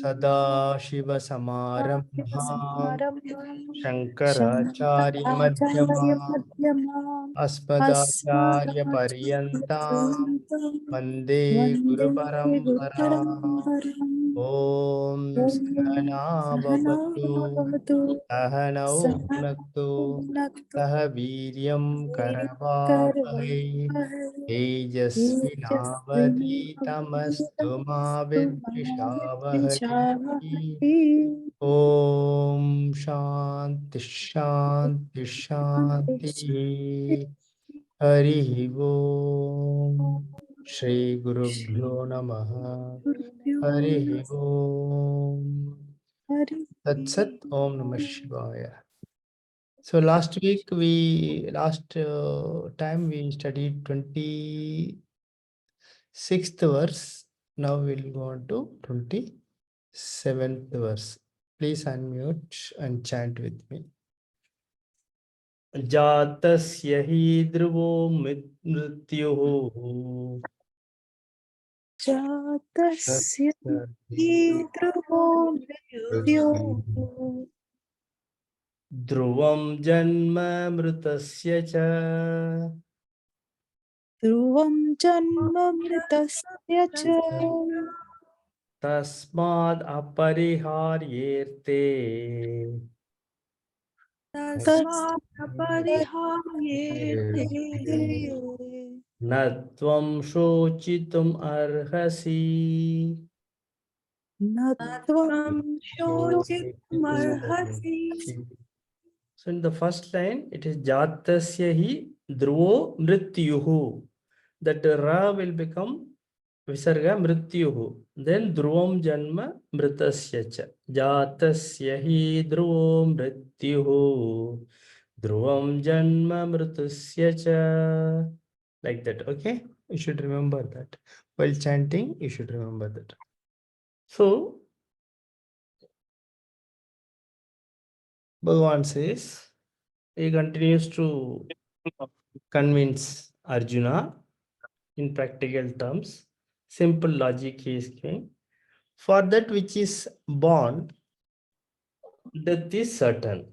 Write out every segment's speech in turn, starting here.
सदाशिवसमारम्भां शङ्कराचार्यमध्यमाम् शङ्कराचार्यमध्यमाम् अस्मदाचार्यपर्यन्तां अस्मदाचार्यपर्यन्ताम् वन्दे वन्दे गुरुपरम्पराम्। गुरुपरम्पराम्। ॐ ॐ सहना सहना भवतु भवतु सहनौ सहनौ भुनक्तु भुनक्तु सह वीर्यं करवावहै वीर्यकरवावहै तेजस्विनावधीतमस्तु मा तेजस्विनावधीतमस्तु मा विद्विषावहै। विद्विषावहै। ॐ शान्ति शान्ति शान्तिः। हरिः ॐ श्रीगुरुभ्यो नमः। गुरुभ्यो हरिः नमः। ॐ हरि तत्सत्। ॐ नमः शिवाय. So last time we studied 26th verse. Now we'll go on to 27th verse. Please unmute and chant with me. जातस्य हि ध्रुवो मृत्युः जातस्य हि ध्रुवो मृत्युः ध्रुवं जन्म मृतस्य च ध्रुवं जन्म मृतस्य च तस्माद् अपरिहार्येऽर्थे तस्मादपरिहार्येते न त्वं शोचितुम् अर्हसि न त्वं त्वं शोचितुमर्हसि। So in the first line, it is Jatasya hi dhruvo mrityuhu. That Ra will become Visarga mrityuhu. Then Dhruvam janma mritasya cha. Jatasya hi dhruvo mrityuhu. Dhruvam janma mritasya cha. Like that, okay? You should remember that. While chanting, you should remember that. So, Bhagavan says, he continues to convince Arjuna in practical terms. Simple logic he is giving. For that which is born, death is certain.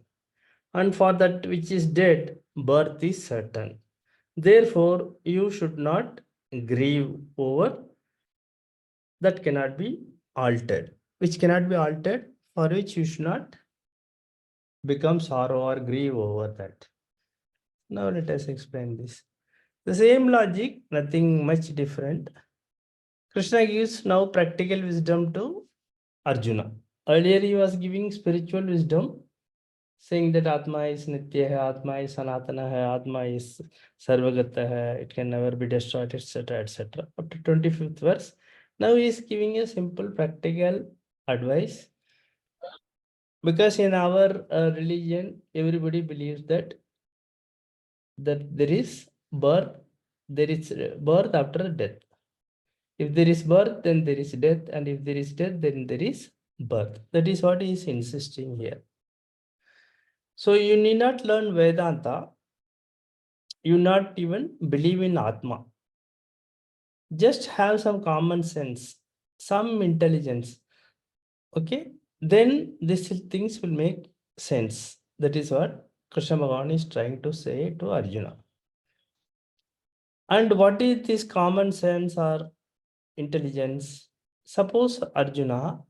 And for that which is dead, birth is certain. Therefore, you should not grieve over that cannot be altered. Which cannot be altered, for which you should not become sorrow or grieve over that. Now let us explain this. The same logic, nothing much different. Krishna gives now practical wisdom to Arjuna. Earlier he was giving spiritual wisdom, saying that Atma is Nitya hai, Atma is Sanatana hai, Atma is Sarvagata hai, it can never be destroyed, etc. etc. Up to 25th verse. Now he is giving a simple practical advice. Because in our religion, everybody believes that there is birth after death. If there is birth, then there is death, and if there is death, then there is birth. That is what he is insisting here. So you need not learn Vedanta. You not even believe in Atma. Just have some common sense, some intelligence. Okay? Then these things will make sense. That is what Krishna Bhagavan is trying to say to Arjuna. And what is this common sense or intelligence? Suppose Arjuna,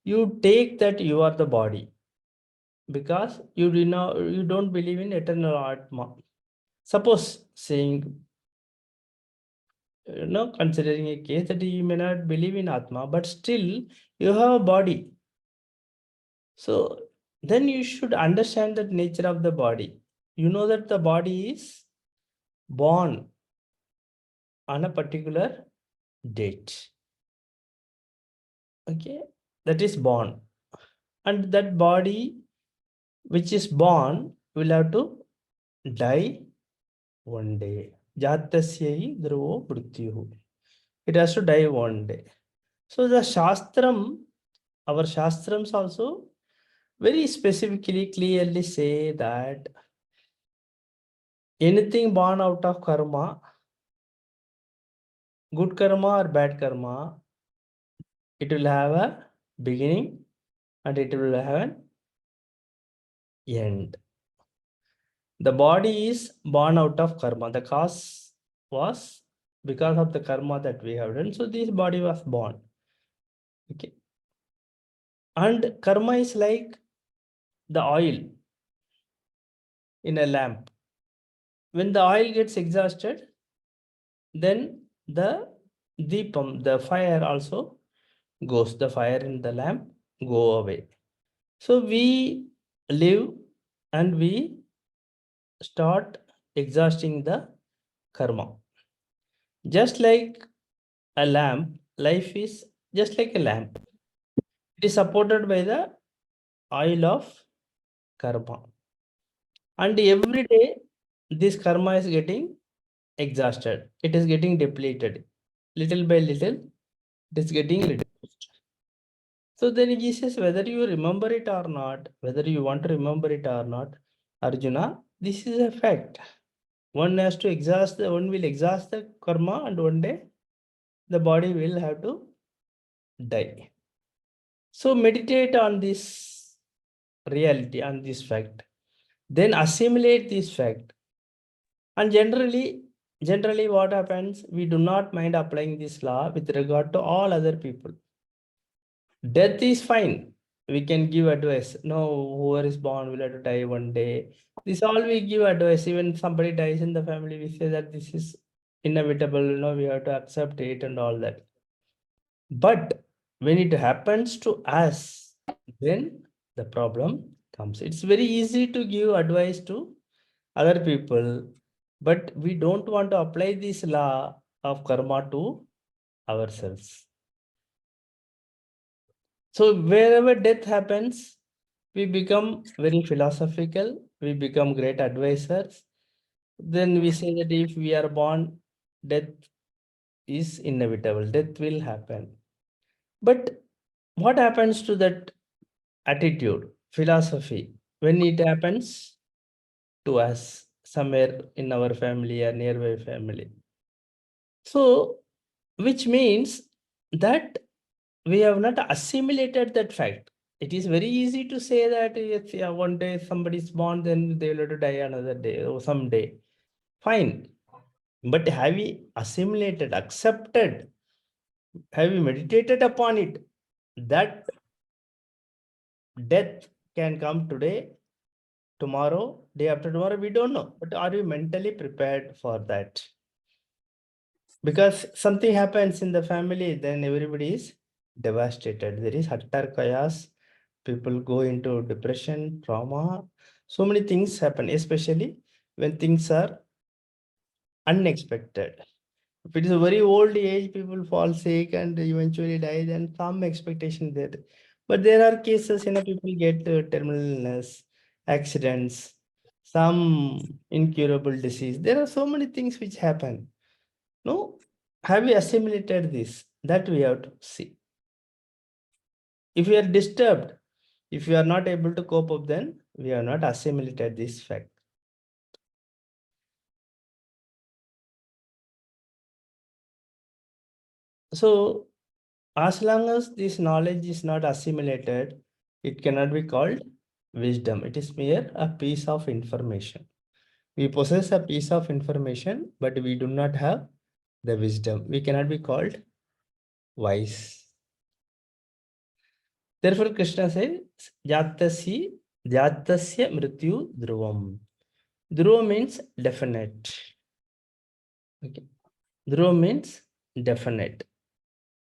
you take that you are the body because you don't believe in eternal Atma. Suppose saying, considering a case that you may not believe in Atma, but still you have a body. So then you should understand the nature of the body. You know that the body is born on a particular date. Okay, that is born. And that body which is born will have to die one day. Jatasya dhruvo mrityuhu. It has to die one day. So the Shastram, our Shastrams also very specifically, clearly say that anything born out of karma, good karma or bad karma, it will have a beginning and it will have an end. The body is born out of karma. The cause was because of the karma that we have done. So this body was born. Okay. And karma is like the oil in a lamp. When the oil gets exhausted, then the deepam, the fire also goes. The fire in the lamp go away. So we live and we start exhausting the karma. Just like a lamp, life is just like a lamp. It is supported by the oil of karma. And every day, this karma is getting exhausted. It is getting depleted. Little by little, it is getting reduced. So then he says, whether you remember it or not, whether you want to remember it or not, Arjuna, this is a fact. One has to exhaust, one will exhaust the karma, and one day the body will have to die. So meditate on this reality, on this fact. Then assimilate this fact. And generally what happens, we do not mind applying this law with regard to all other people. Death is fine. We can give advice. No, whoever is born will have to die one day. This all we give advice. Even somebody dies in the family, we say that this is inevitable, we have to accept it and all that. But when it happens to us, then the problem comes. It's very easy to give advice to other people, but we don't want to apply this law of karma to ourselves. So wherever death happens, we become very philosophical, we become great advisors. Then we say that if we are born, death is inevitable, death will happen. But what happens to that attitude, philosophy, when it happens to us somewhere in our family or nearby family? So, which means that we have not assimilated that fact. It is very easy to say that yes, yeah, one day somebody is born, then they will have to die another day or someday. Fine. But have we assimilated, accepted? Have we meditated upon it? That death can come today, tomorrow, day after tomorrow, we don't know. But are we mentally prepared for that? Because something happens in the family, then everybody is devastated. There is hattar chaos. People go into depression, trauma. So many things happen, especially when things are unexpected. If it is a very old age, people fall sick and eventually die, then some expectation there. But there are cases, people get terminal illness, accidents, some incurable disease. There are so many things which happen. No, have we assimilated this? That we have to see. If we are disturbed, if we are not able to cope up, then we have not assimilated this fact. So, as long as this knowledge is not assimilated, it cannot be called wisdom. It is mere a piece of information. We possess a piece of information, but we do not have the wisdom. We cannot be called wise. Therefore, Krishna says, Jatasya mrityu dhruvam. Dhruva means definite. Okay. Dhruva means definite.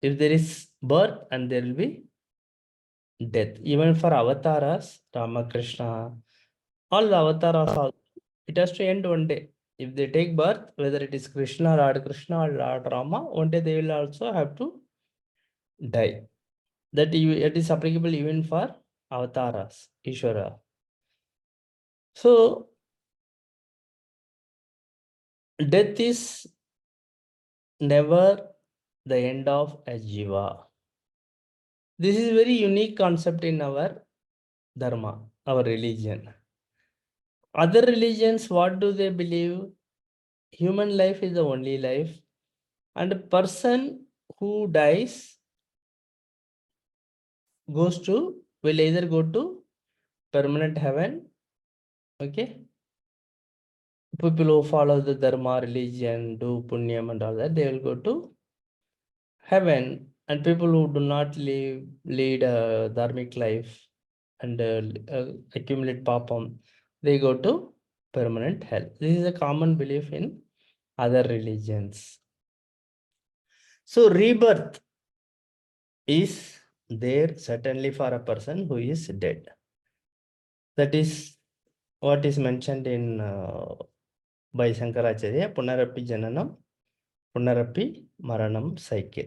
If there is birth and there will be death. Even for avatars, Rama, Krishna, all the avatars, also, it has to end one day. If they take birth, whether it is Krishna, Lord Krishna, or Lord Rama, one day they will also have to die. That it is applicable even for avatars, Ishvara. So, death is never the end of a jiva. This is a very unique concept in our dharma, our religion. Other religions, what do they believe? Human life is the only life, and a person who dies will either go to permanent heaven, okay? People who follow the dharma, religion, do punyam and all that, they will go to heaven, and people who do not lead a dharmic life and accumulate papam, they go to permanent hell. This is a common belief in other religions. So rebirth is there certainly for a person who is dead. That is what is mentioned in by Shankaracharya, Punarapi Jananam, Punarapi Maranam cycle.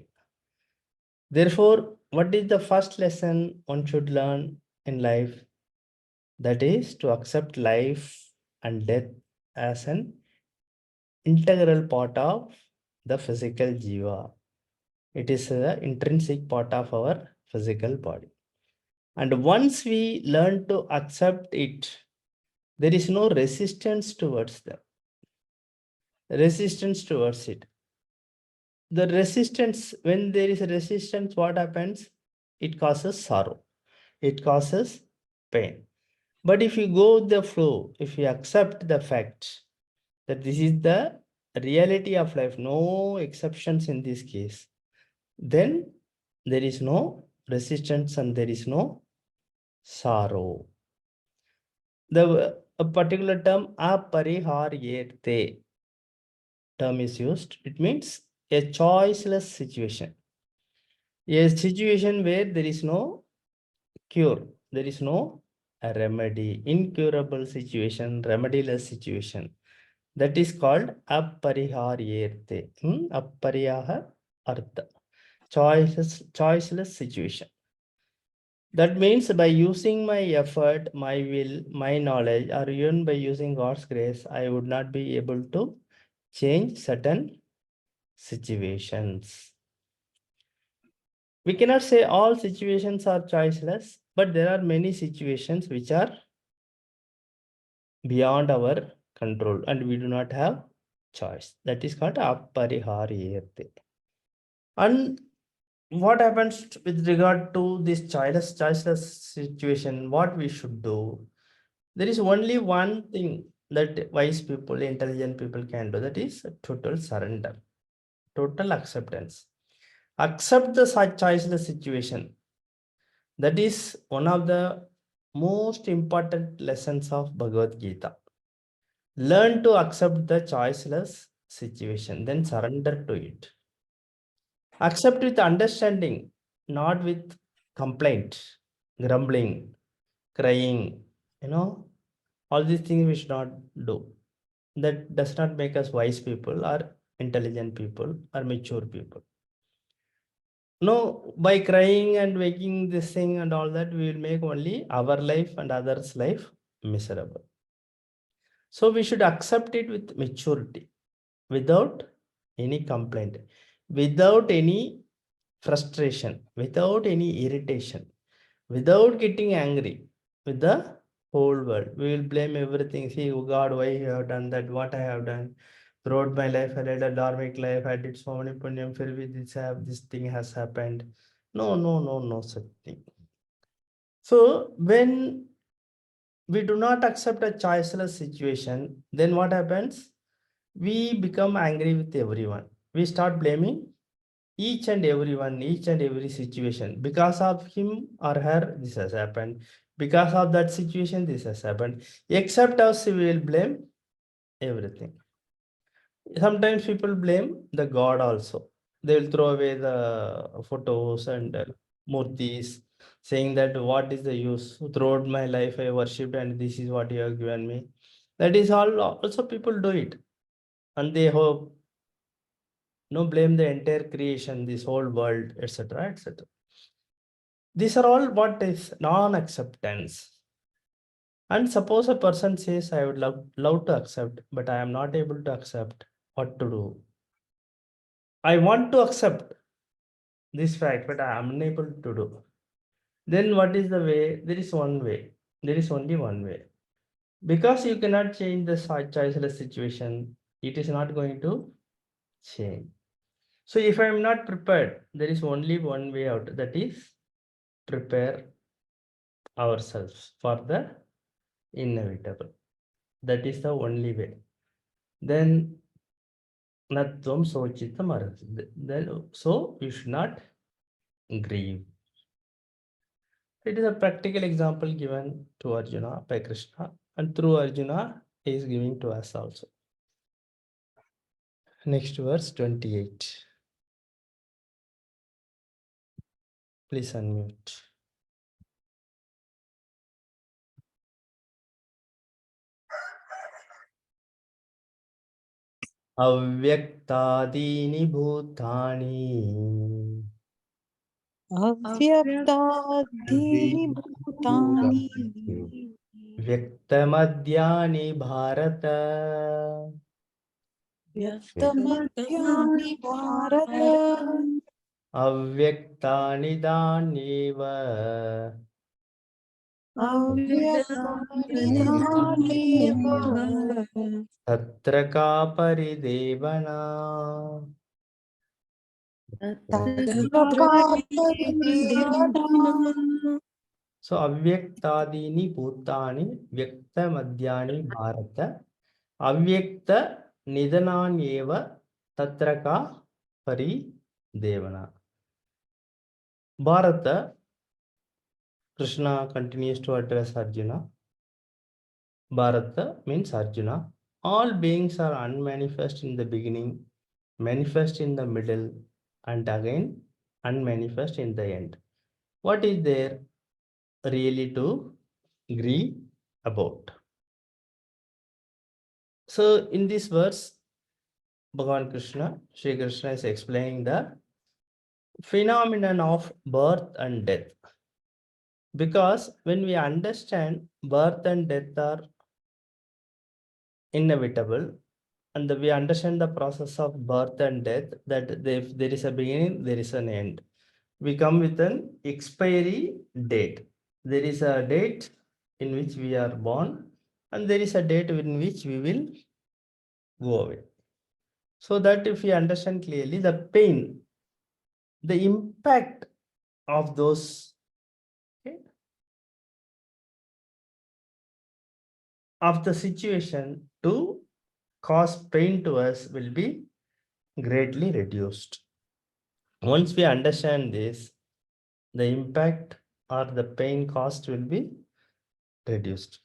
Therefore, what is the first lesson one should learn in life? That is to accept life and death as an integral part of the physical jiva. It is an intrinsic part of our physical body. And once we learn to accept it, there is no resistance towards them. Resistance towards it. The resistance, when there is a resistance, what happens? It causes sorrow. It causes pain. But if you go with the flow, if you accept the fact that this is the reality of life, no exceptions in this case, then there is no resistance and there is no sorrow. A particular term, apariharyate term is used. It means a choiceless situation. A situation where there is no cure, there is no remedy, incurable situation, remediless situation. That is called apariharyate. Apariyaha artha. Choiceless situation. That means by using my effort, my will, my knowledge, or even by using God's grace, I would not be able to change certain situations. We cannot say all situations are choiceless, but there are many situations which are beyond our control and we do not have choice. That is called apariharyate. And what happens with regard to this choiceless situation, what we should do? There is only one thing that wise people, intelligent people can do, that is total surrender, total acceptance. Accept the choiceless situation. That is one of the most important lessons of Bhagavad Gita. Learn to accept the choiceless situation, then surrender to it. Accept with understanding, not with complaint, grumbling, crying, all these things we should not do. That does not make us wise people or intelligent people or mature people. No, by crying and making this thing and all that, we will make only our life and others' life miserable. So we should accept it with maturity, without any complaint, without any frustration, without any irritation, without getting angry with the whole world. We will blame everything. See, oh God, why you have done that? What I have done? Throughout my life, I led a dharmic life. I did so many punyam. This thing has happened. No, such thing. So when we do not accept a choiceless situation, then what happens? We become angry with everyone. We start blaming each and everyone, each and every situation. Because of him or her, this has happened. Because of that situation, this has happened. Except us, we will blame everything. Sometimes people blame the God also. They will throw away the photos and murtis, saying that what is the use? Throughout my life, I worshipped, and this is what you have given me. That is all. Also, people do it, and they hope blame the entire creation, this whole world, etc., etc. These are all what is non-acceptance. And suppose a person says, I would love to accept, but I am not able to accept. What to do? I want to accept this fact, but I am unable to do. Then what is the way? There is one way. There is only one way. Because you cannot change the choiceless situation, it is not going to change. So if I am not prepared, there is only one way out, that is prepare ourselves for the inevitable. That is the only way. Then natvam sochitam arati. Then so you should not grieve. It is a practical example given to Arjuna by Krishna, and through Arjuna he is giving to us also. Next verse 28. Please unmute. Avyaktaadini bhutani अव्यक्तादीनि भूतानि व्यक्तमद्यानि भारत व्यक्तमध्यानि भारत अव्यक्तानि दान्येव अव्यक्तानि नान्येव तत्र का परिदेवना. तत्र का परिदेवना. So avyaktadini bhutani vyaktamadhyani bharata avyakta nidananyeva tatra ka paridevana. Bharata, Krishna continues to address Arjuna. Bharata means Arjuna. All beings are unmanifest in the beginning, manifest in the middle, and again unmanifest in the end. What is there really to grieve about? So in this verse, Bhagavan Krishna, Sri Krishna is explaining the phenomenon of birth and death. Because when we understand birth and death are inevitable, and we understand the process of birth and death, that if there is a beginning, there is an end. We come with an expiry date. There is a date in which we are born, and there is a date in which we will go away. So that if we understand clearly the pain, the impact of those, okay, of the situation to cause pain to us will be greatly reduced. Once we understand this, the impact or the pain cost will be reduced.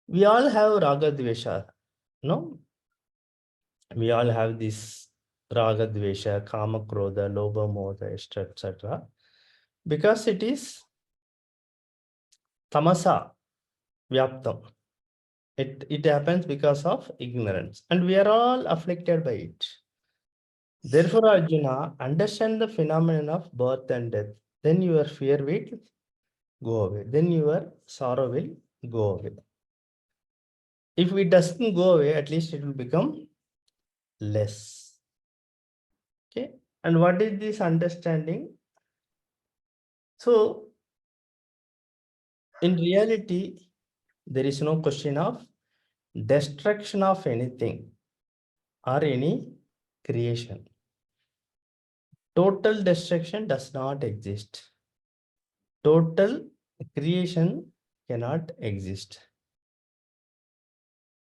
We all have raga dvesha, no? We all have this raga dvesha, kama krodha, lobha moha, etc. Because it is tamasa vyaptam. It happens because of ignorance, and we are all afflicted by it. Therefore, Arjuna, understand the phenomenon of birth and death. Then your fear will go away. Then your sorrow will go away. If it doesn't go away, at least it will become less. Okay. And what is this understanding? So, in reality, there is no question of destruction of anything or any creation. Total destruction does not exist. Total creation cannot exist.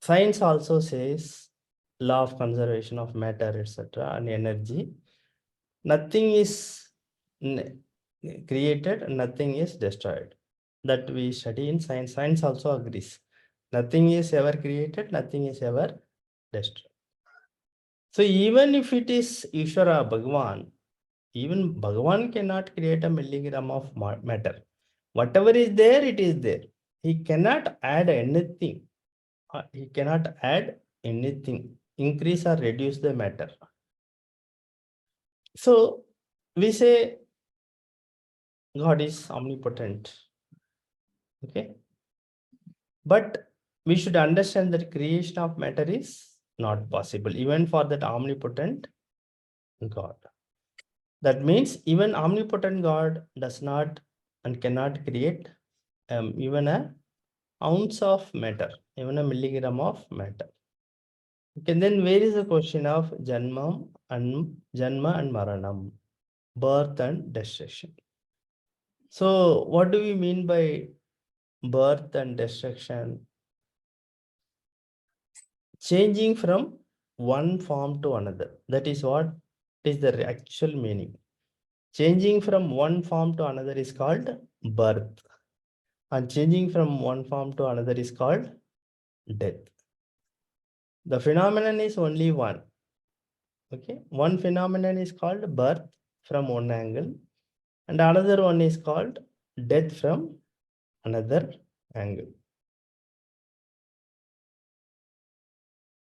Science also says law of conservation of matter, etc., and energy. Nothing is created, nothing is destroyed. That we study in science. Science also agrees. Nothing is ever created, nothing is ever destroyed. So even if it is Ishvara Bhagavan, even Bhagavan cannot create a milligram of matter. Whatever is there, it is there. He cannot add anything. He cannot add anything, increase or reduce the matter. So we say God is omnipotent. Okay. But we should understand that creation of matter is not possible, even for that omnipotent God. That means even omnipotent God does not and cannot create even a ounce of matter, even a milligram of matter. Okay, then where is the question of Janma and Maranam, birth and destruction? So what do we mean by birth and destruction? Changing from one form to another. That is what is the actual meaning. Changing from one form to another is called birth, and changing from one form to another is called death. The phenomenon is only one. Okay, one phenomenon is called birth from one angle, and another one is called death from another angle.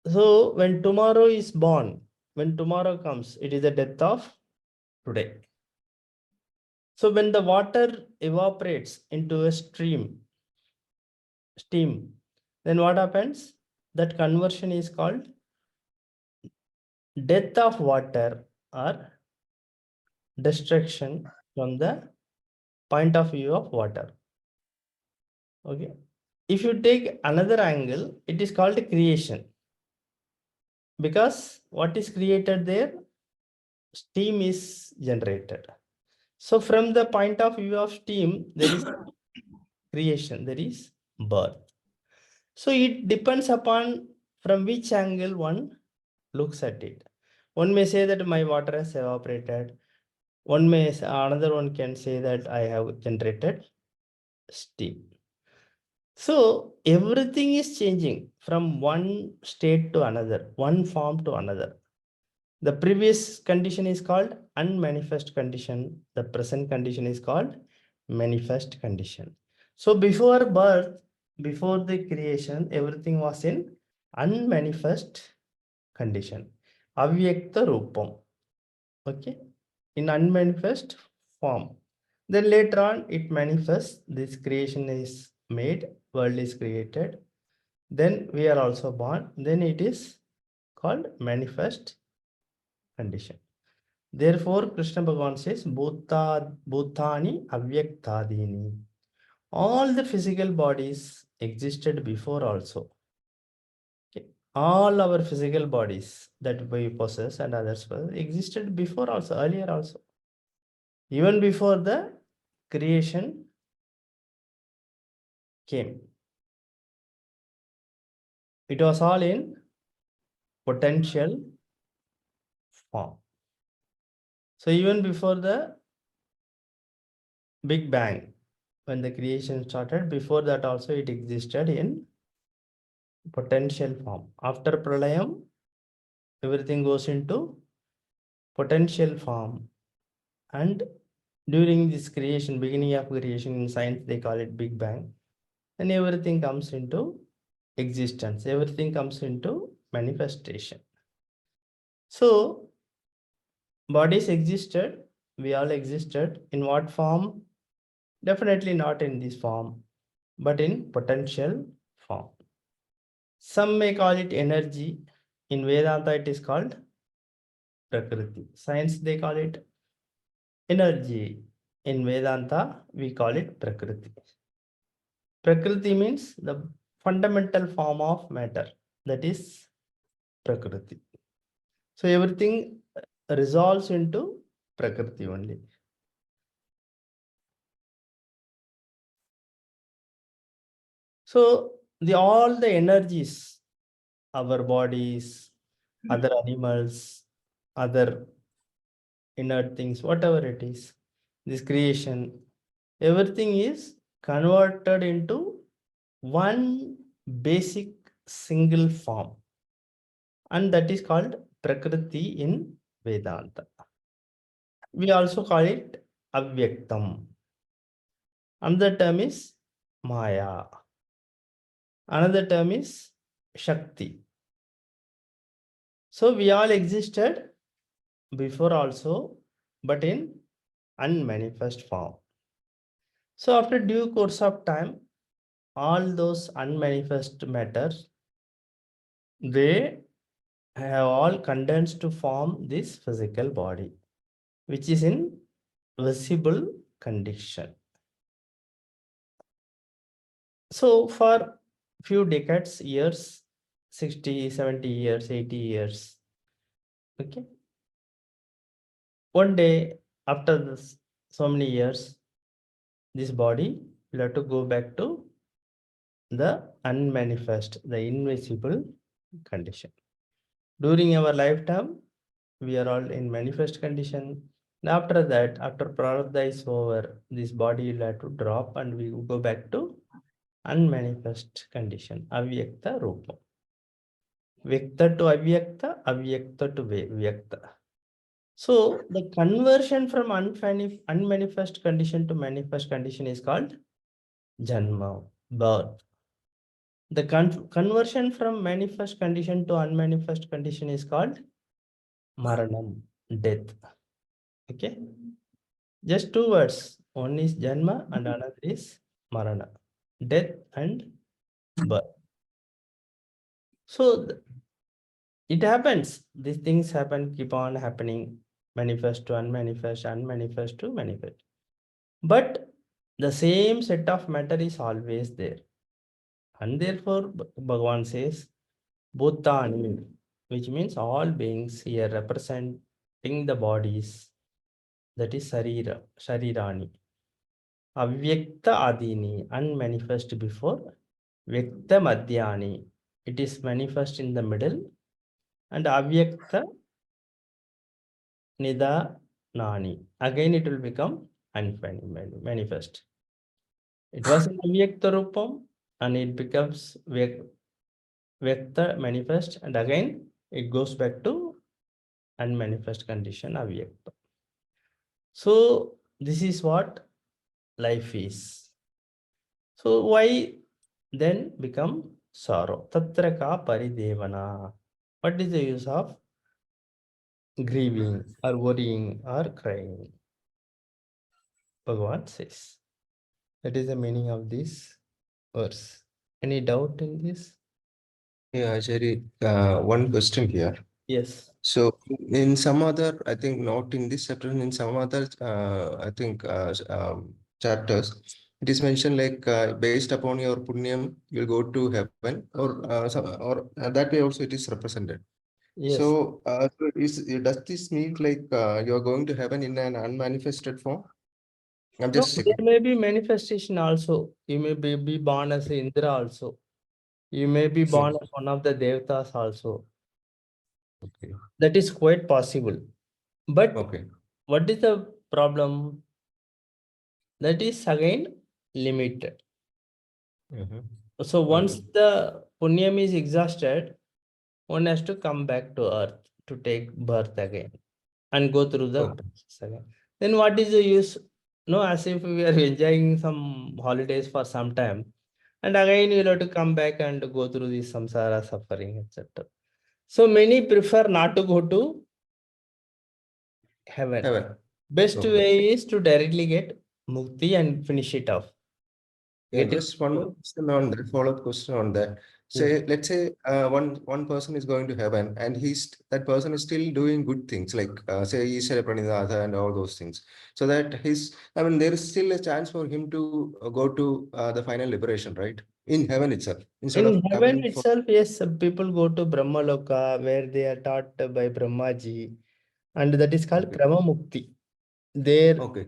So when tomorrow is born, when tomorrow comes, it is the death of today. So when the water evaporates into a steam, then what happens? That conversion is called death of water or destruction from the point of view of water. Okay. If you take another angle, it is called creation. Because what is created there? Steam is generated. So from the point of view of steam, there is creation, there is birth. So it depends upon from which angle one looks at it. One may say that my water has evaporated. Another one can say that I have generated steam. So everything is changing from one state to another, one form to another. The previous condition is called unmanifest condition. The present condition is called manifest condition. So before birth, before the creation, everything was in unmanifest condition. Avyakta rupam. Okay. In unmanifest form. Then later on, it manifests. This creation is made, world is created. Then we are also born. Then it is called manifest condition. Therefore, Krishna Bhagavan says, Bhutani Avyaktadini. All the physical bodies existed before also. Okay. All our physical bodies that we possess and others existed before also, earlier also. Even before the creation came. It was all in potential form. So even before the Big Bang, when the creation started, before that also it existed in potential form. After Pralayam, everything goes into potential form. And during this creation, beginning of creation in science, they call it Big Bang. And everything comes into existence. Everything comes into manifestation. So bodies existed, we all existed. In what form? Definitely not in this form, but in potential form. Some may call it energy. In Vedanta, it is called Prakriti. Science, they call it energy. In Vedanta, we call it Prakriti. Prakriti means the fundamental form of matter. That is Prakriti. So everything resolves into Prakriti only. So all the energies, our bodies, other animals, other inert things, whatever it is, this creation, everything is converted into one basic single form, and that is called Prakriti in Vedanta. We also call it Avyaktam. Another term is Maya. Another term is Shakti. So we all existed before also, but in unmanifest form. So after due course of time, all those unmanifest matters, they have all condensed to form this physical body, which is in visible condition. So for few decades, years, 60, 70 years, 80 years, okay. One day, after this, so many years, this body will have to go back to the unmanifest, the invisible condition. During our lifetime, we are all in manifest condition. And after that, after prarabdha is over, this body will have to drop and we will go back to unmanifest condition, avyakta rupa. Vyakta to avyakta, avyakta to vyakta. So the conversion from unmanifest condition to manifest condition is called janma, birth. The conversion from manifest condition to unmanifest condition is called maranam, death. Okay. Just two words. One is janma and another is marana, death and birth. So it happens. These things happen, keep on happening. Manifest to unmanifest, unmanifest to manifest. But the same set of matter is always there. And therefore, Bhagavan says, Bhutani, which means all beings here representing the bodies, that is Sarira, Sharirani. Avyakta Adini, unmanifest before. Vyakta Madhyani, it is manifest in the middle. And Avyakta Nidanani, again it will become manifest. It was in Avyakta Rupam and it becomes Vyakta manifest, and again it goes back to unmanifest condition Avyakta. So this is what life is. So why then become sorrow? Tatra ka paridevana. What is the use of grieving or worrying or crying? Bhagavan says. That is the meaning of this verse. Any doubt in this? Yeah, Jerry, one question here. Yes. So in some other, I think not in this chapter, in some other, I think chapters, it is mentioned like based upon your punyam, you'll go to heaven, or that way also it is represented. Yes. So, does this mean like you are going to heaven in an unmanifested form? I'm No, just there checking. may be manifestation also. You may be born as Indra also. You may be born as one of the Devatas also. Okay. That is quite possible. But Okay. what is the problem? That is again limited. Mhm. So once the punyam is exhausted, one has to come back to earth to take birth again and go through the Okay. process again. Then what is the use? No, as if we are enjoying some holidays for some time, and again you'll have to come back and go through the samsara suffering, etc. So many prefer not to go to heaven. Heaven. Best Okay. way is to directly get mukti and finish it off. Yeah, Get it. just one more question on that, follow-up question on that. Say, let's say one person is going to heaven and that person is still doing good things, like say Ishara Pranidhata and all those things. So that I mean, there is still a chance for him to go to the final liberation, right? In heaven itself, instead In of heaven coming for. itself, yes, some people go to Brahma Loka where they are taught by Brahmaji, and that is called Okay. Krama Mukti. Their Okay.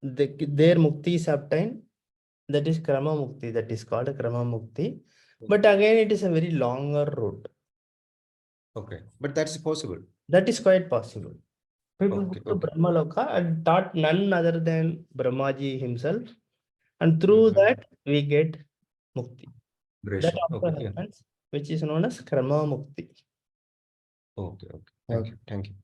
their mukti is obtained. That is Krama Mukti. That is called Krama Mukti. But again, it is a very longer route. Okay. But that's possible. That is quite possible. People go Okay. to Okay. Brahma Loka and taught none other than Brahmaji himself, and through that we get Mukti. That Liberation. also Okay. Yeah. happens, which is known as Krama Mukti. Okay. Okay. Thank you. Thank you.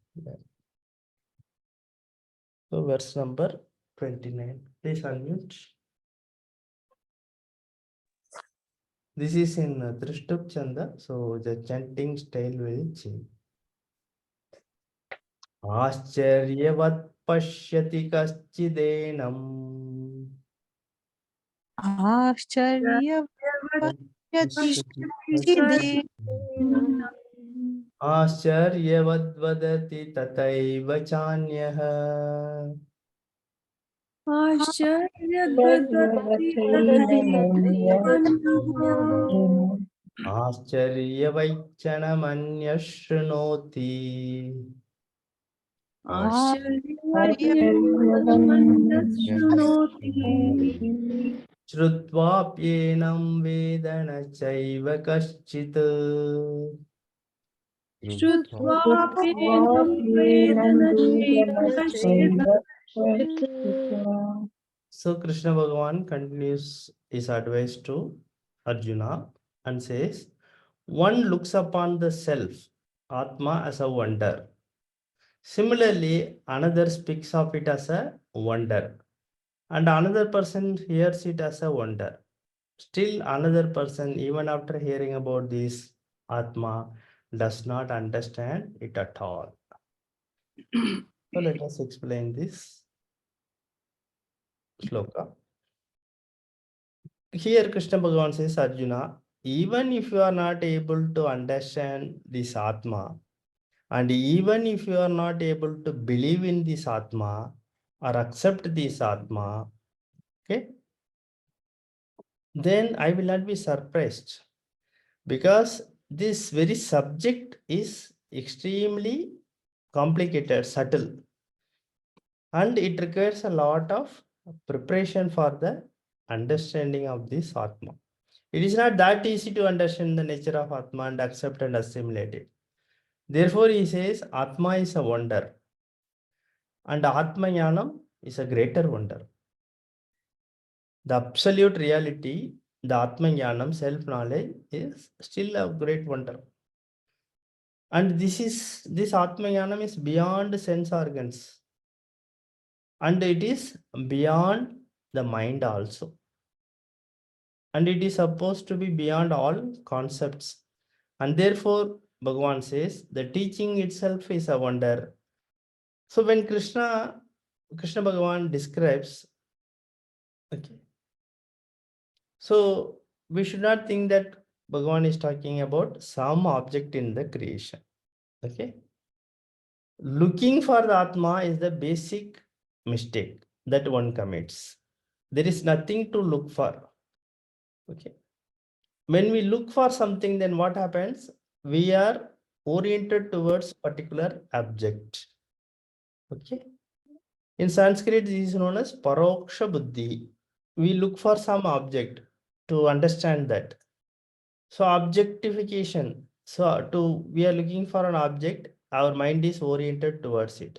So verse number 29. Please unmute. This is in Trishtup Chanda, so the chanting style will change. Ascharyavat pashyati kaschideenam. आश्चर्यपश्यति Ascharyavat vadati tataiva chanyah. आश्चर्यवैचनमन्यः शृणोति श्रुत्वाप्येनं वेद न चैव कश्चित् So Krishna Bhagavan continues his advice to Arjuna and says, one looks upon the self, Atma, as a wonder. Similarly, another speaks of it as a wonder, and another person hears it as a wonder. Still, another person, even after hearing about this Atma, does not understand it at all. So let us explain this shloka. Here Krishna Bhagavan says, Arjuna, even if you are not able to understand this Atma, and even if you are not able to believe in this Atma or accept this Atma, okay, then I will not be surprised, because this very subject is extremely complicated, subtle, and it requires a lot of preparation for the understanding of this Atma. It is not that easy to understand the nature of Atma and accept and assimilate it. Therefore, he says Atma is a wonder, and Atma Jnanam is a greater wonder. The absolute reality, the Atma Jnanam, self-knowledge, is still a great wonder. And this Atma Jnanam is beyond sense organs. And it is beyond the mind also. And it is supposed to be beyond all concepts. And therefore, Bhagavan says, the teaching itself is a wonder. So when Krishna Bhagavan describes, okay, so we should not think that Bhagavan is talking about some object in the creation. Okay. Looking for the Atma is the basic mistake that one commits. There is nothing to look for. Okay. When we look for something, then what happens? We are oriented towards particular object. Okay. In Sanskrit, this is known as paroksha buddhi. We look for some object to understand that. So objectification. So we are looking for an object, our mind is oriented towards it.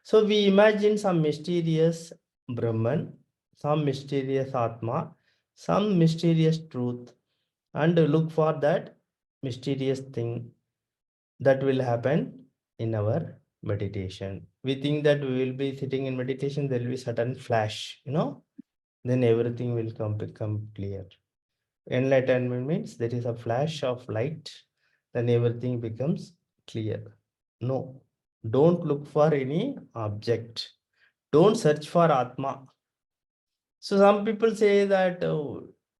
So we imagine some mysterious Brahman, some mysterious Atma, some mysterious truth, and look for that mysterious thing that will happen in our meditation. We think that we will be sitting in meditation, there will be sudden flash, then everything will become clear. Enlightenment means there is a flash of light, then everything becomes clear. No, don't look for any object. Don't search for Atma. So some people say that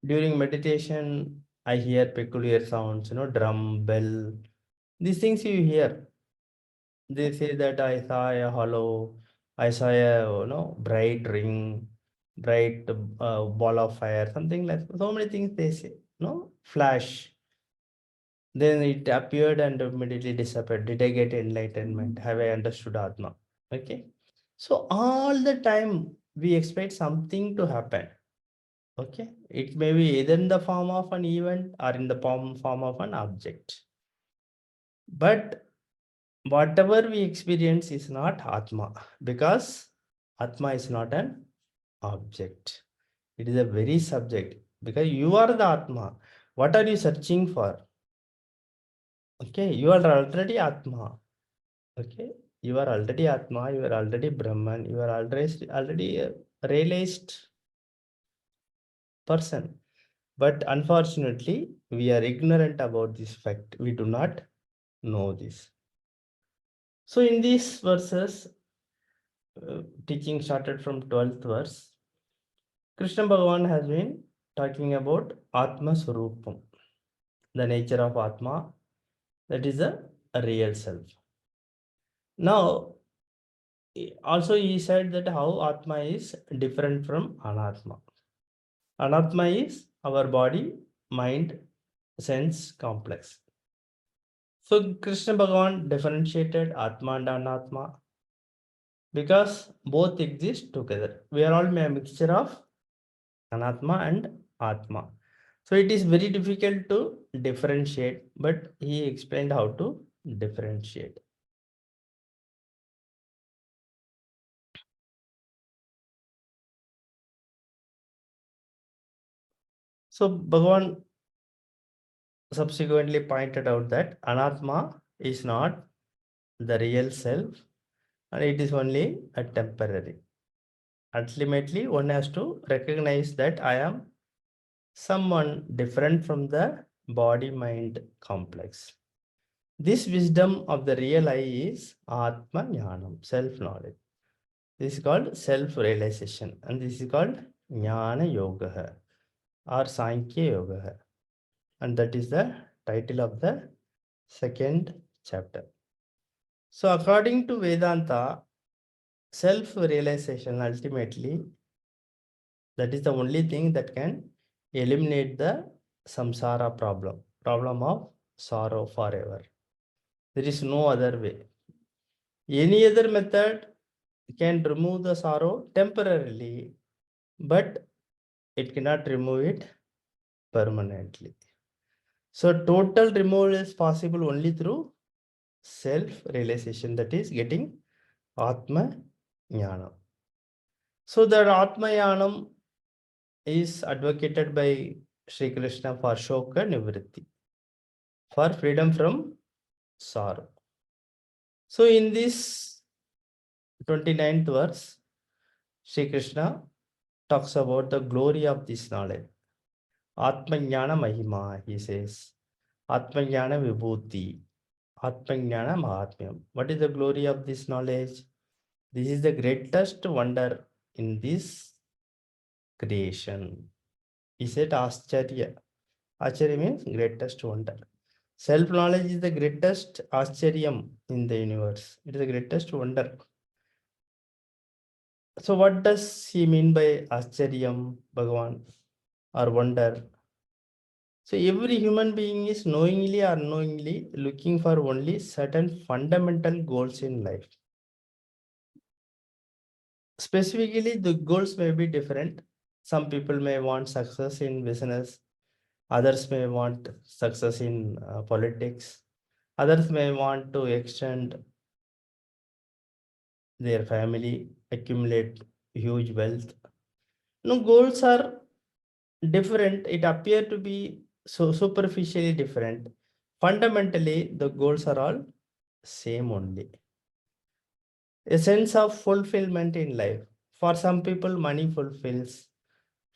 during meditation, I hear peculiar sounds, drum, bell. These things you hear. They say that I saw a hollow, I saw a bright ring, bright ball of fire, something like so many things they say. No flash. Then it appeared and immediately disappeared. Did I get enlightenment? Have I understood Atma? Okay. So all the time we expect something to happen. Okay. It may be either in the form of an event or in the form of an object. But whatever we experience is not Atma, because Atma is not an object. It is a very subject, because you are the Atma. What are you searching for? Okay, you are already Atma. Okay, you are already Atma, you are already Brahman, you are already a realized person. But unfortunately, we are ignorant about this fact. We do not know this. So in these verses, teaching started from 12th verse, Krishna Bhagavan has been talking about Atma Swarupam, the nature of Atma, that is a real self. Now, Also, he said that how Atma is different from Anatma. Anatma is our body, mind, sense complex. So Krishna Bhagavan differentiated Atma and Anatma because both exist together. We are all a mixture of Anatma and Atma. So it is very difficult to differentiate, but he explained how to differentiate. So Bhagavan subsequently pointed out that Anatma is not the real self and it is only a temporary. Ultimately, one has to recognize that I am someone different from the body-mind complex. This wisdom of the real I is Atma Jnanam, self-knowledge. This is called self-realization and this is called Jnana Yoga or Sankhya Yoga. And that is the title of the second chapter. So according to Vedanta, self-realization ultimately, that is the only thing that can eliminate the samsara problem of sorrow forever. There is no other way. Any other method can remove the sorrow temporarily, but it cannot remove it permanently. So total removal is possible only through self-realization, that is getting Atma Jnanam. So that Atma Jnanam is advocated by Sri Krishna for Shoka Nivritti, for freedom from sorrow. So in this 29th verse, Sri Krishna talks about the glory of this knowledge. Atmajnana Mahima, he says. Atmajnana Vibhuti. Atmajnana Mahatmyam. What is the glory of this knowledge? This is the greatest wonder in this creation. He said Ascharya. Acharya means greatest wonder. Self-knowledge is the greatest Ascharyam in the universe. It is the greatest wonder. So what does he mean by Ascharyam, Bhagavan, or wonder? So every human being is knowingly or unknowingly looking for only certain fundamental goals in life. Specifically, the goals may be different. Some people may want success in business. Others may want success in politics. Others may want to extend their family, accumulate huge wealth. No, goals are different. It appear to be so superficially different. Fundamentally, the goals are all same only. A sense of fulfillment in life. For some people, money fulfills.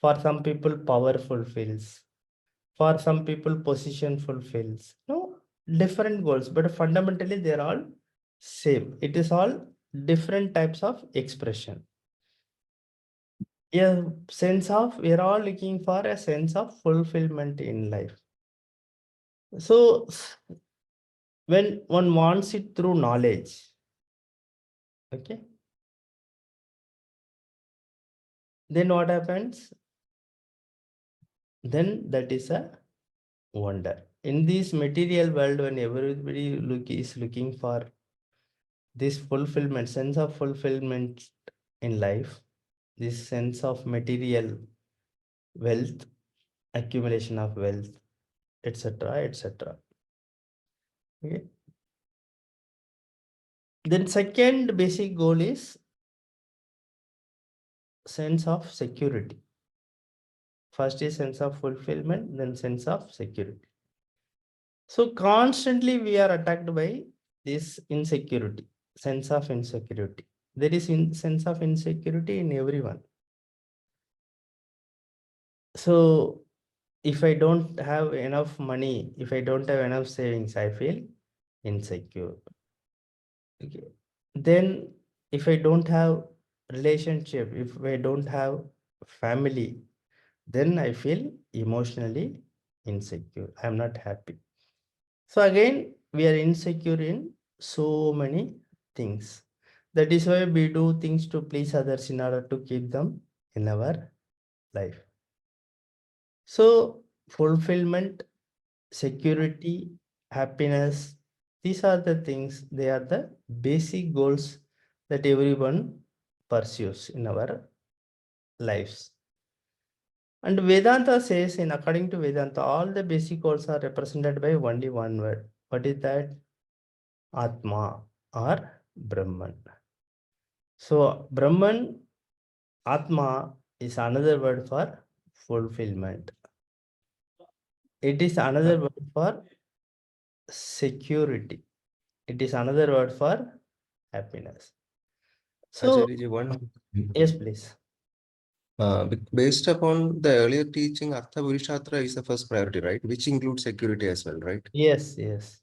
For some people, power fulfills. For some people, position fulfills. No, different goals, but fundamentally they're all same. It is all different types of expression. A sense of, we're all looking for a sense of fulfillment in life. So when one wants it through knowledge, okay, then what happens? Then that is a wonder. In this material world, when everybody is looking for this fulfillment, sense of fulfillment in life, this sense of material wealth, accumulation of wealth, etc., etc. Okay. Then second basic goal is sense of security. First is sense of fulfillment, then sense of security. So constantly we are attacked by this insecurity, sense of insecurity. There is sense of insecurity in everyone. So if I don't have enough money, if I don't have enough savings, I feel insecure. Okay. Then if I don't have relationship, if I don't have family, then I feel emotionally insecure. I am not happy. So again, we are insecure in so many things. That is why we do things to please others in order to keep them in our life. So fulfillment, security, happiness, these are the things, they are the basic goals that everyone pursues in our lives. And Vedanta says, in according to Vedanta, all the basic goals are represented by only one word. What is that? Atma or Brahman. So Brahman, Atma is another word for fulfillment. It is another word for security. It is another word for happiness. So, Acharya, one. yes, please. Based upon the earlier teaching, Artha Purishatra is the first priority, right? Which includes security as well, right? Yes, yes.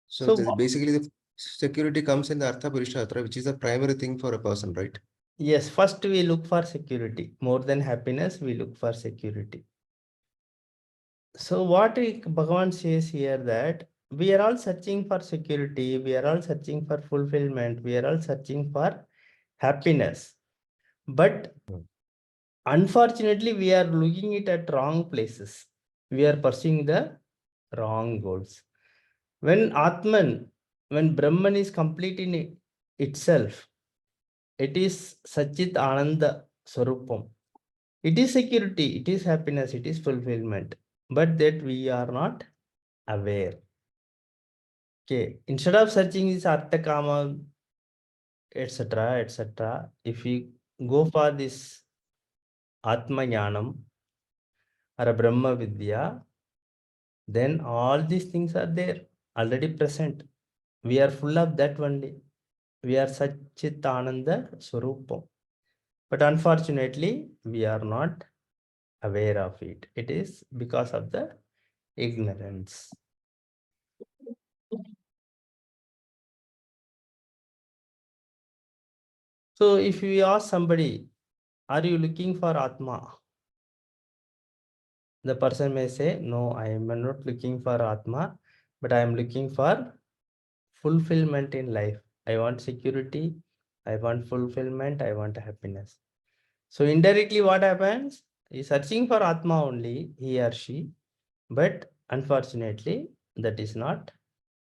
So So, basically, the security comes in the Artha Purishatra, which is the primary thing for a person, right? yes, first we look for security. More than happiness, we look for security. So what Bhagavan says here, that we are all searching for security, we are all searching for fulfillment, we are all searching for happiness. But unfortunately, we are looking it at wrong places. We are pursuing the wrong goals. When Atman, when Brahman is complete in itself, it is Satchit Ananda Swarupam. It is security, it is happiness, it is fulfillment, but that we are not aware. Okay, instead of searching this Artha Kama, etc., etc., if we go for this Atma Jnanam or a Brahma Vidya, then all these things are there, already present. We are full of that only. We are Satchit Ananda Swarupam. But unfortunately, we are not aware of it. It is because of the ignorance. So if we ask somebody, are you looking for Atma? The person may say, no, I am not looking for Atma, but I am looking for fulfillment in life. I want security, I want fulfillment, I want happiness. So indirectly what happens? He is searching for Atma only, he or she, but unfortunately that is not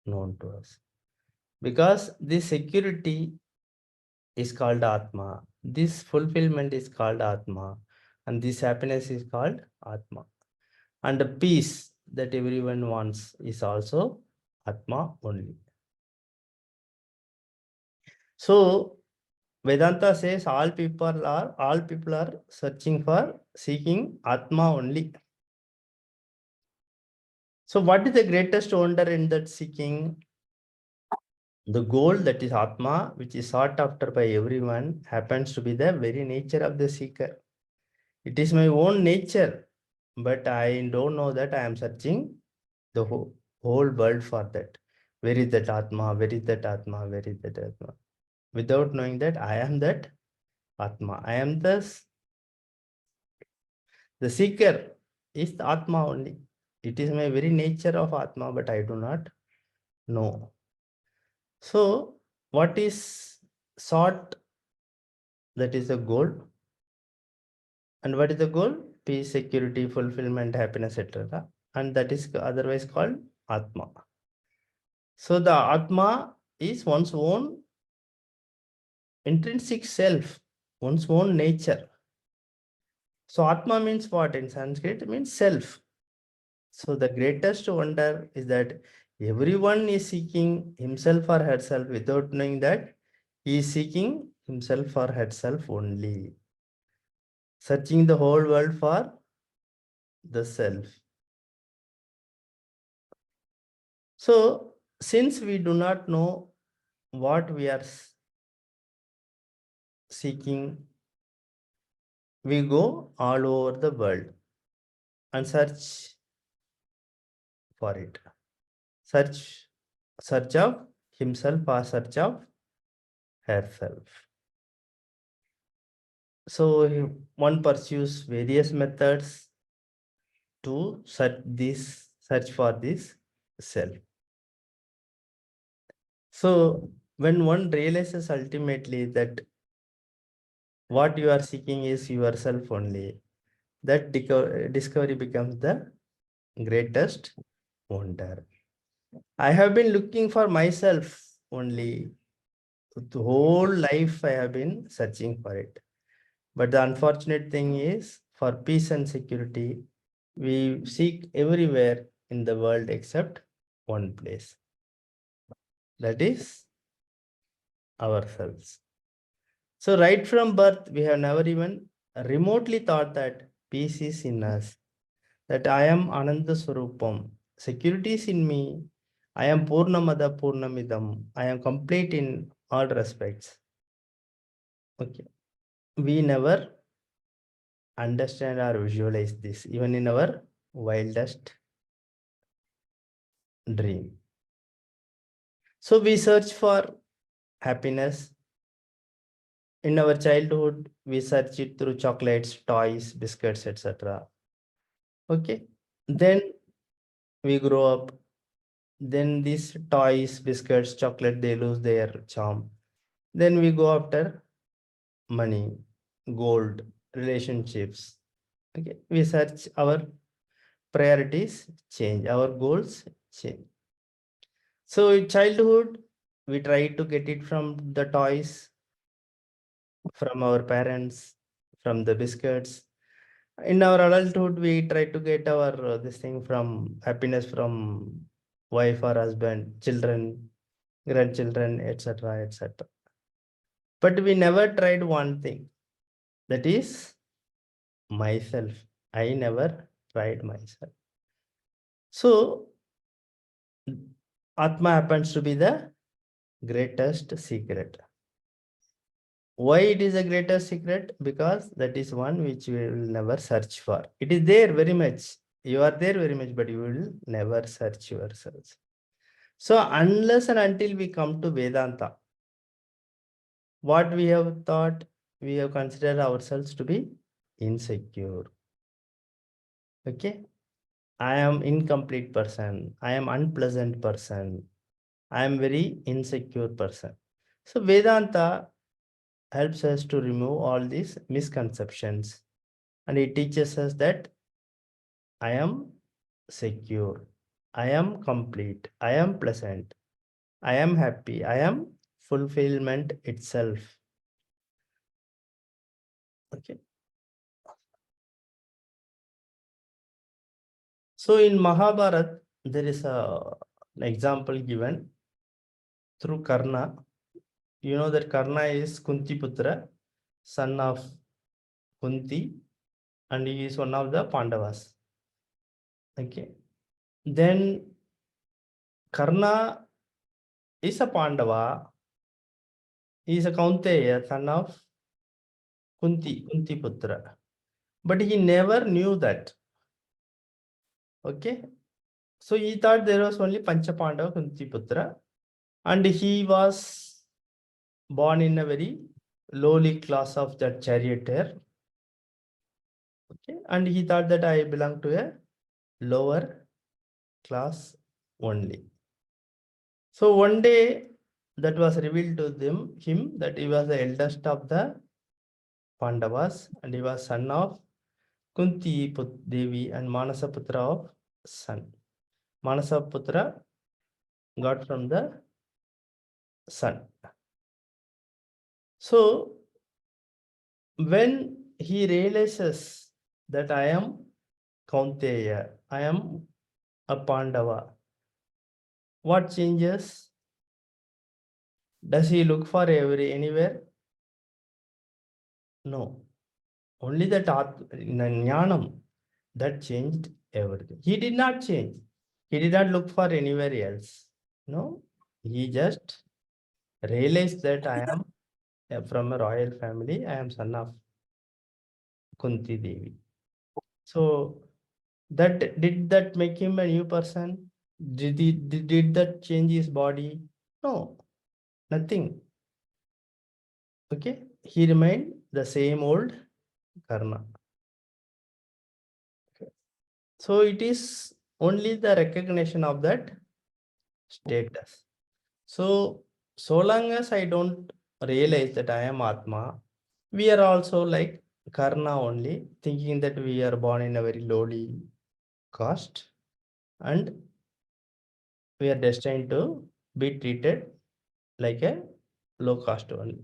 known to us. Because this security is called Atma, this fulfillment is called Atma, and this happiness is called Atma. And the peace that everyone wants is also Atma only. So Vedanta says all people are searching for, seeking Atma only. So what is the greatest wonder in that seeking? The goal, that is Atma, which is sought after by everyone, happens to be the very nature of the seeker. It is my own nature, but I don't know that I am searching the whole world for that. Where is that Atma? Where is that Atma? Where is that Atma? Without knowing that I am that Atma. I am the seeker is the Atma only. It is my very nature of Atma, but I do not know. So what is sought? That is the goal. And what is the goal? Peace, security, fulfillment, happiness, etc. And that is otherwise called Atma. So the Atma is one's own intrinsic self, one's own nature. So Atma means what in Sanskrit? It means self. So the greatest wonder is that everyone is seeking himself or herself without knowing that he is seeking himself or herself only. Searching the whole world for the self. So since we do not know what we are seeking, we go all over the world and search for it. Search of himself or search of herself. So one pursues various methods to search for this self. So when one realizes ultimately that what you are seeking is yourself only, that discovery becomes the greatest wonder. I have been looking for myself only. The whole life I have been searching for it. But the unfortunate thing is, for peace and security, we seek everywhere in the world except one place. That is ourselves. So right from birth, we have never even remotely thought that peace is in us, that I am Ananda Swarupam. Security is in me. I am Purnamada Purnamidam. I am complete in all respects. Okay. We never understand or visualize this, even in our wildest dream. So we search for happiness. In our childhood, we search it through chocolates, toys, biscuits, etc. Okay. Then we grow up. Then these toys, biscuits, chocolate, they lose their charm. Then we go after money, gold, relationships. Okay. We search, our priorities change, our goals change. So in childhood, we try to get it from the toys, from our parents, from the biscuits. In our adulthood, we try to get our this thing from happiness from wife or husband, children, grandchildren, etc., etc. But we never tried one thing, that is myself. I never tried myself. So Atma happens to be the greatest secret. Why it is a greatest secret? Because that is one which we will never search for. It is there very much. You are there very much, but you will never search yourselves. So unless and until we come to Vedanta, what we have thought, we have considered ourselves to be insecure. Okay. I am incomplete person. I am unpleasant person. I am very insecure person. So Vedanta helps us to remove all these misconceptions, and it teaches us that I am secure, I am complete, I am pleasant, I am happy, I am fulfillment itself. Okay. So in Mahabharata, there is an example given through Karna. You know that Karna is Kunti Putra, son of Kunti, and he is one of the Pandavas. Okay. Then Karna is a Pandava. He is a Kaunteya, son of Kunti Putra. But he never knew that. Okay. So he thought there was only Pancha Pandava Kunti Putra. And he was born in a very lowly class of that charioteer. Okay. And he thought that I belong to a lower class only. So one day that was revealed to him that he was the eldest of the Pandavas and he was son of Kunti Devi and Manasa Putra of sun. Manasa Putra got from the sun. So when he realizes that I am Kaunteya, I am a Pandava, what changes? Does he look for anywhere? No. Only that Jnanam that changed everything. He did not change. He did not look for anywhere else. No, he just realized that I am from a royal family. I am son of Kunti Devi. So did that make him a new person? Did that change his body? No, nothing. Okay, he remained the same old Karna. Okay. So it is only the recognition of that status. So so long as I don't realize that I am Atma, we are also like Karna only, thinking that we are born in a very lowly caste and we are destined to be treated like a low caste only.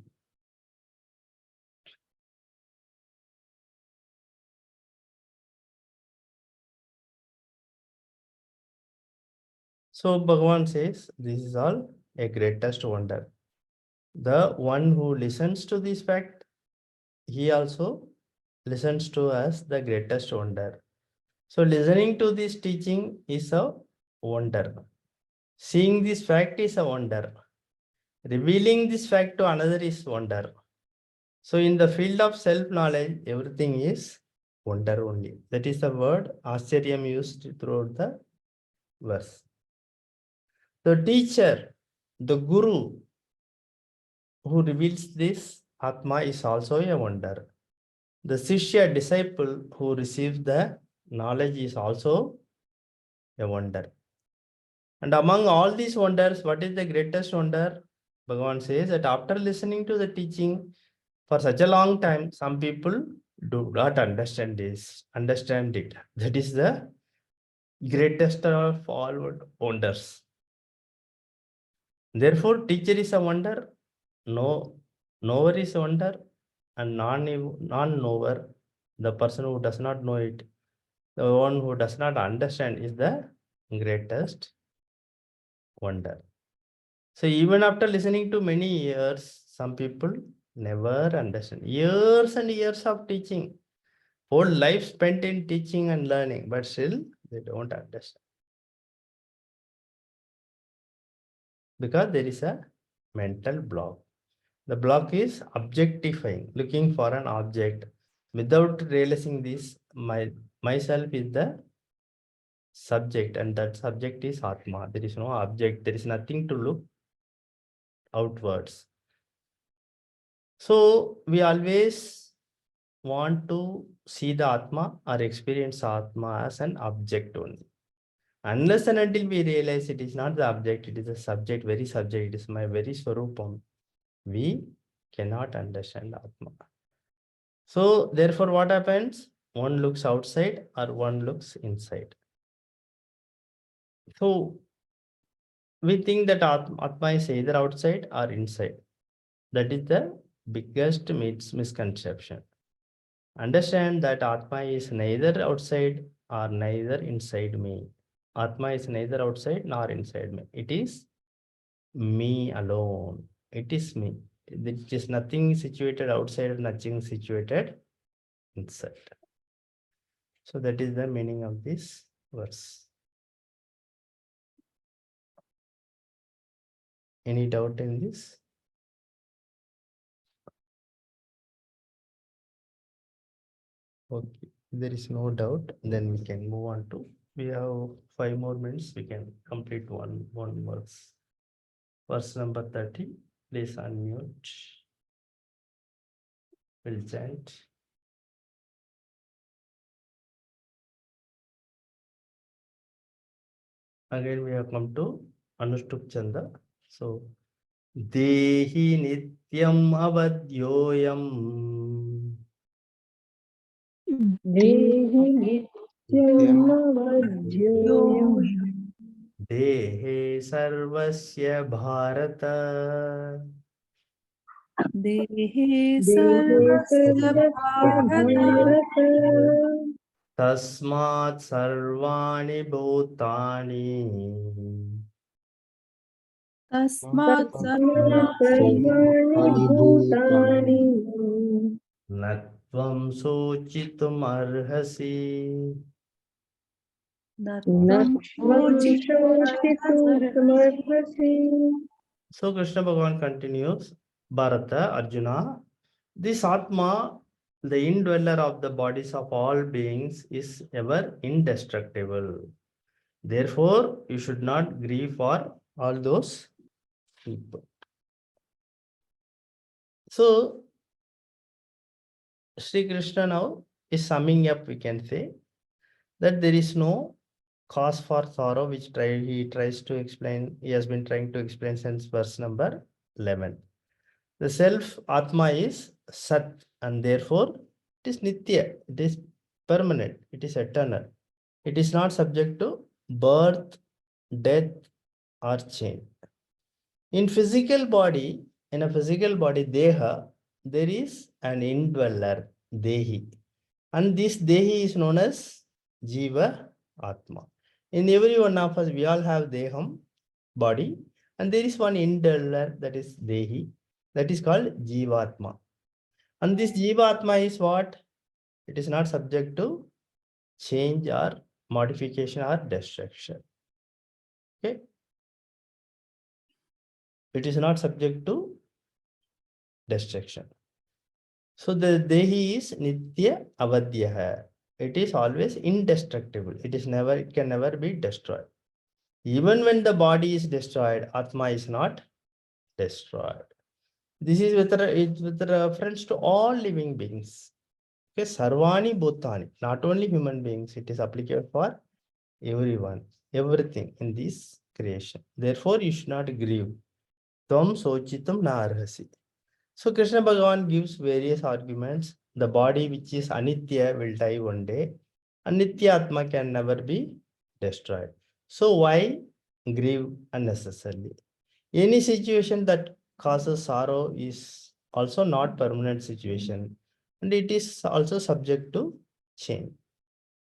So Bhagavan says, this is all a greatest wonder. The one who listens to this fact, he also listens to us the greatest wonder. So listening to this teaching is a wonder. Seeing this fact is a wonder. Revealing this fact to another is wonder. So in the field of self-knowledge, everything is wonder only. That is the word Ascharyam used throughout the verse. The teacher, the guru who reveals this Atma is also a wonder. The Shishya disciple who receives the knowledge is also a wonder. And among all these wonders, what is the greatest wonder? Bhagavan says that after listening to the teaching for such a long time, some people do not understand it. That is the greatest of all wonders. Therefore, teacher is a wonder, knower is a wonder, and non-knower, the person who does not know it, the one who does not understand is the greatest wonder. So even after listening to many years, some people never understand. Years and years of teaching, whole life spent in teaching and learning, but still they don't understand. Because there is a mental block. The block is objectifying, looking for an object. Without realizing this, myself is the subject, and that subject is Atma. There is no object, there is nothing to look outwards. So we always want to see the Atma or experience Atma as an object only. Unless and until we realize it is not the object, it is a subject, very subject, it is my very Swarupam, we cannot understand Atma. So therefore what happens? One looks outside or one looks inside. So we think that Atma is either outside or inside. That is the biggest misconception. Understand that Atma is neither outside or neither inside me. Atma is neither outside nor inside me. It is me alone. It is me. It is nothing situated outside, nothing situated inside. So that is the meaning of this verse. Any doubt in this? Okay, there is no doubt. Then we can move on to. We have 5 more minutes. We can complete one verse. Verse number 30. Please unmute. We'll chant. Again, we have come to Anushtup Chanda. So, Dehi Nityam Avadyoyam. Dehi nityam avadhyoyam. Dehe Sarvasya Bharata. Dehe Dehe sarvasya sarvasya bharata bharata. Tasmat Sarvani Bhutani. tasmat Tasmat sarvani sarvani bhutani. Natvam Sochitum Arhasi. natvam Natvam shochitum arhasi. samarhasi. So Krishna Bhagavan continues, Bharata, Arjuna, this Atma, the indweller of the bodies of all beings, is ever indestructible. Therefore, you should not grieve for all those people. So, Sri Krishna now is summing up, we can say, that there is no cause for sorrow, which he tries to explain, he has been trying to explain since verse number 11. The self Atma is Sat, and therefore it is Nitya, it is permanent, it is eternal. It is not subject to birth, death, or change. In a physical body, Deha, there is an indweller, Dehi. And this Dehi is known as Jiva Atma. In every one of us, we all have Deham, body, and there is one indweller, that is Dehi, that is called Jivatma. And this Jivatma is what? It is not subject to change or modification or destruction. Okay? It is not subject to destruction. So the Dehi is Nitya Avadhyaha. It is always indestructible. It can never be destroyed. Even when the body is destroyed, Atma is not destroyed. This is with reference to all living beings. Okay, Sarvani Bhutani, not only human beings, it is applicable for everyone, everything in this creation. Therefore, you should not grieve. Tvam sochitam na arhasi. So Krishna Bhagavan gives various arguments. The body which is Anitya will die one day. Anitya Atma can never be destroyed. So why grieve unnecessarily? Any situation that causes sorrow is also not permanent situation, and it is also subject to change.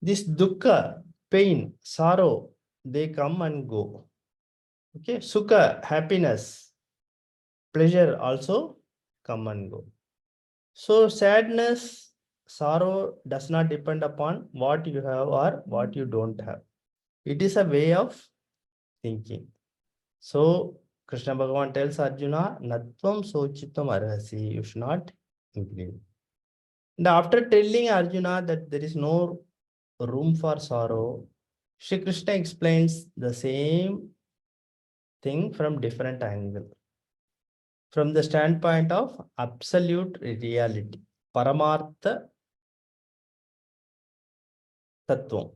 This dukkha, pain, sorrow, they come and go. Okay, sukha, happiness, pleasure also come and go. So sadness, sorrow does not depend upon what you have or what you don't have. It is a way of thinking. So Krishna Bhagavan tells Arjuna, Natvam sochitam arhasi, you should not grieve. And after telling Arjuna that there is no room for sorrow, Shri Krishna explains the same thing from different angle. From the standpoint of absolute reality, Paramartha Tattvam,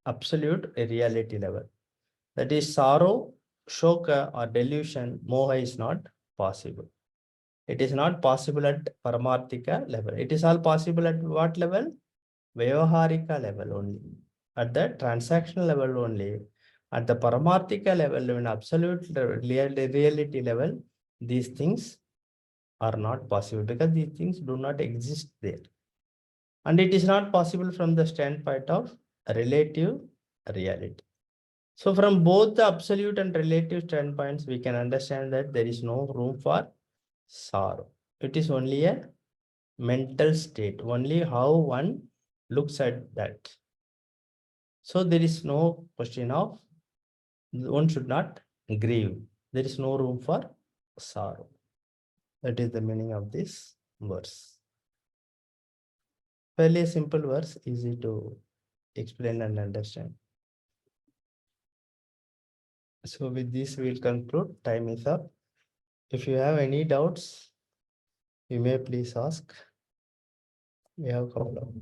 absolute reality level. That is sorrow, shoka or delusion, moha is not possible. It is not possible at Paramarthika level. It is all possible at what level? Vyavaharika level only. At the transactional level only. At the Paramarthika level, in absolute reality level, these things are not possible because these things do not exist there. And it is not possible from the standpoint of relative reality. So from both the absolute and relative standpoints, we can understand that there is no room for sorrow. It is only a mental state, only how one looks at that. So there is no question of, one should not grieve. There is no room for sorrow. That is the meaning of this verse. Fairly simple verse, easy to explain and understand. So with this, we'll conclude. Time is up. If you have any doubts, you may please ask. We have couple of.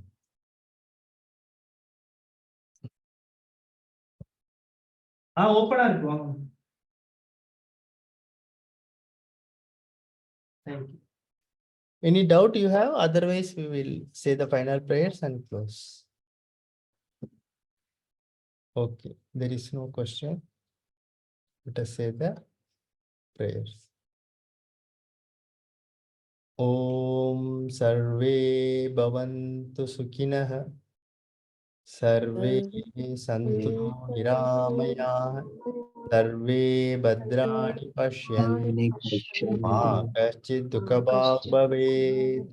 Open. Thank you. Any doubt you have? Otherwise, we will say the final prayers and close. Okay, there is no question. Let us say the prayers. Om Sarve Bhavantu Sukhinah Sarve Santu Niramaya Sarve Bhadrani Pashyantu Ma Kaschid Dukhabhag Bhavet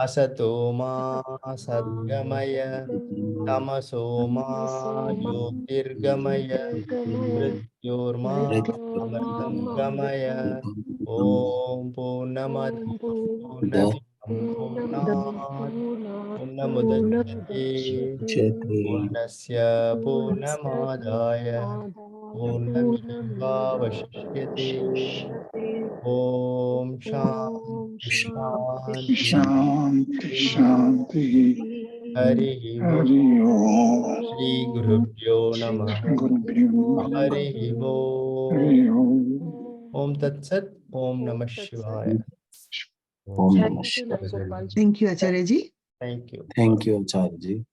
Asato Ma Sadgamaya Tamaso Ma Jyotirgamaya Mrityorma Amartangamaya Om Purnamad Purnamidam Purnat Purnamudachyate Purnasya Purnamadaya Purnamevavashishyate Om Shanti Shanti Shanti, Shanti, Hari Om Hari Om, Shri Gurubhyo Namaha Guru Brahma, Hari Om Hari Om. Om Tat Sat Om Namah Shivaya. Om Namah Shivaya. Shivaya. Thank you, Acharya ji. Thank you. Thank you, Acharya ji.